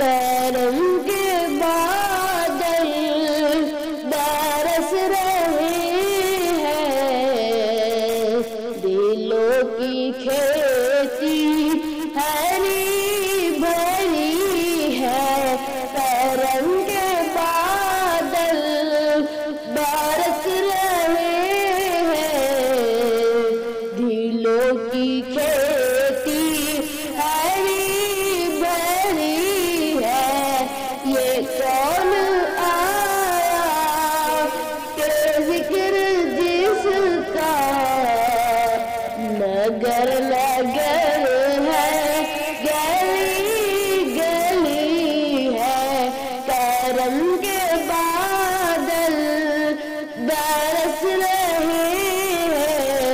کرم کے بادل برس رہے ہیں، دلوں کی کھیتی ہری بھری ہے، کرم کے بادل برس رہے ہیں، دلوں کی کھیتی ہری بھری ہے۔ یہ کون آیا کہ ذکر جس کا نگر نگر ہے، گلی گلی ہے، کرم کے بادل برس رہے ہیں،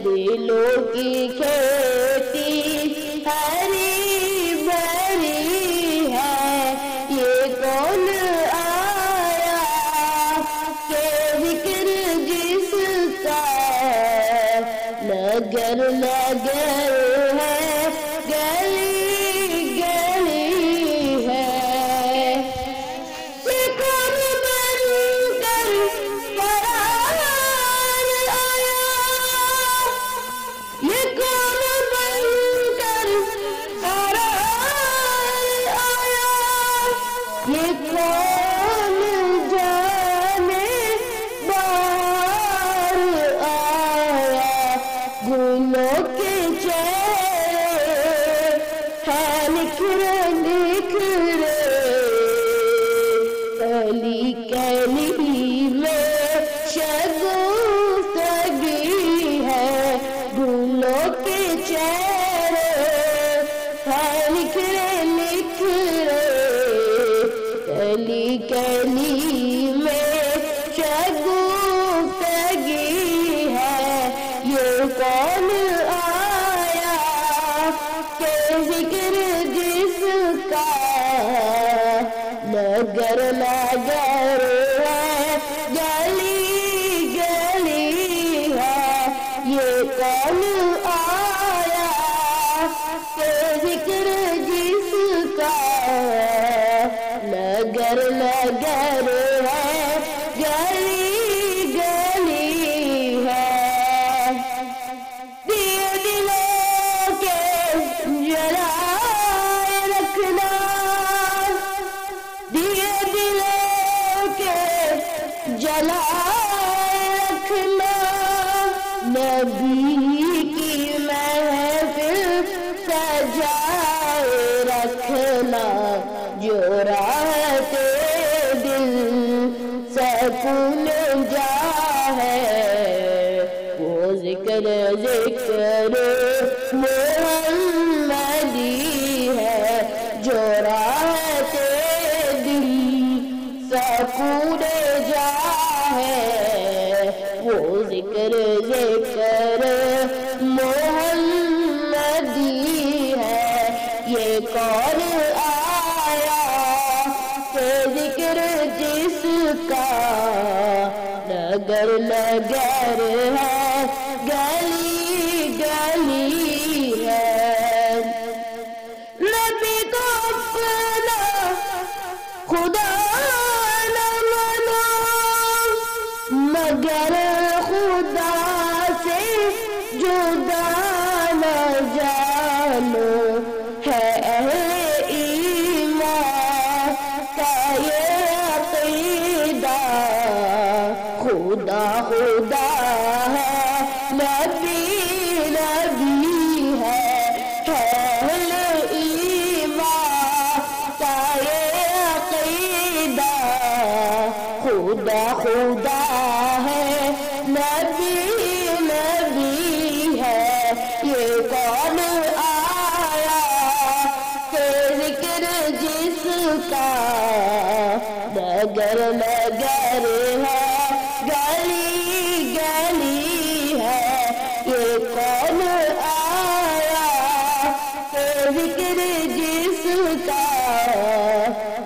دلوں کی کھیتی ہری بھری ہے۔ یہ کون آیا کہ ذکر جس کا نگر نگر ہے، گلی گلی ہے۔ یہ کون بن کر فرار آیا، یہ کون بن کر فرار آیا، یہ کون جانے بار آیا، گلوں کے چہرے ہیں نکھرے نکھرے، کلی کلی میں شگفتگی ہے، گلوں کے چہرے ہیں نکھرے نکھرے، کلی کلی میں شگفتگی ہے۔ یہ کون آیا کہ ذکر جس کا نگر نگر ہے، گلی گلی ہے۔ یہ کون آیا کہ ذکر جس کا نگر نگر ہے، گلی گلی ہے۔ دیے دلوں کے جلائے رکھنا، دیے دلوں کے جلائے رکھنا، نبی کی محفل سجائے رکھنا، جو راحت دل سکون جا ہے، وہ ذکر ذکر محمدی ہے، جو راحت دل سکون جا ہے، وہ ذکر ذکر محمدی ہے۔ یہ کون آیا کہ ذکر جس کا نگر نگر ہے، گلی گلی ہے۔ نبی کو اپنا خدا نہ مانو، مگر خدا سے جدا نہ جانو، ہے اہل ایمان کا یہ عقیدہ، خدا خدا ہے، نبی نبی ہے، اہل ایمان کا یہ عقیدہ، خدا خدا ہے، نبی نبی ہے۔ یہ کون آیا کہ ذکر جس کا نگر نگر ہے، گلی گلی ہے۔ یہ کون آیا کہ ذکر جس کا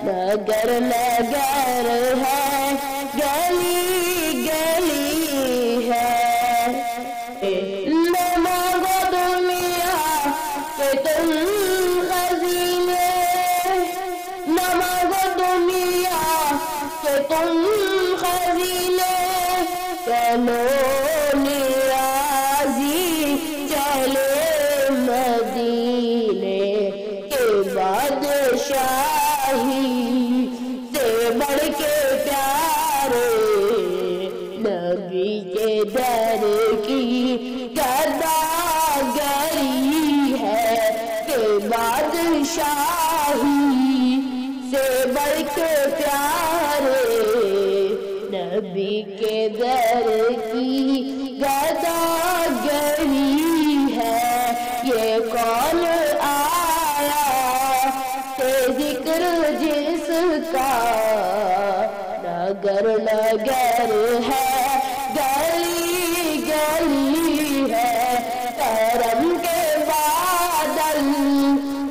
نگر نگر ہے، گلی گلی ہے۔ نہ مانگو دنیا کہ تم خزینے، بادشاہی سے بڑھ کے پیارے نبی کے در کی گداگری ہے یہ کون آیا کہ ذکر جس کا نگر نگر ہے گلی گلی ہے کرم کے بادل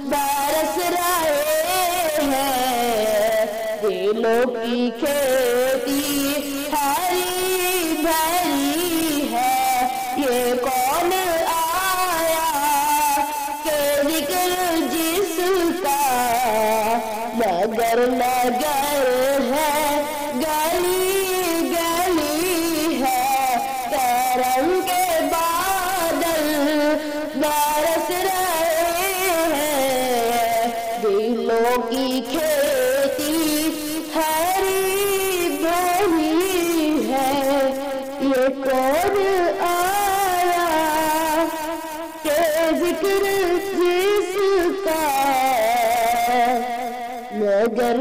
برس رہے ہیں دلوں کی کھیتی ہری بھری ہے یہ کون آیا کہ ذکر جس کا نگر نگر ہے گلی گلی ہے کرم کے بادل برس رہے ہیں دلوں کی کھیتی ہری بھری ہے یہ کون آیا کہ ذکر جس کا نگر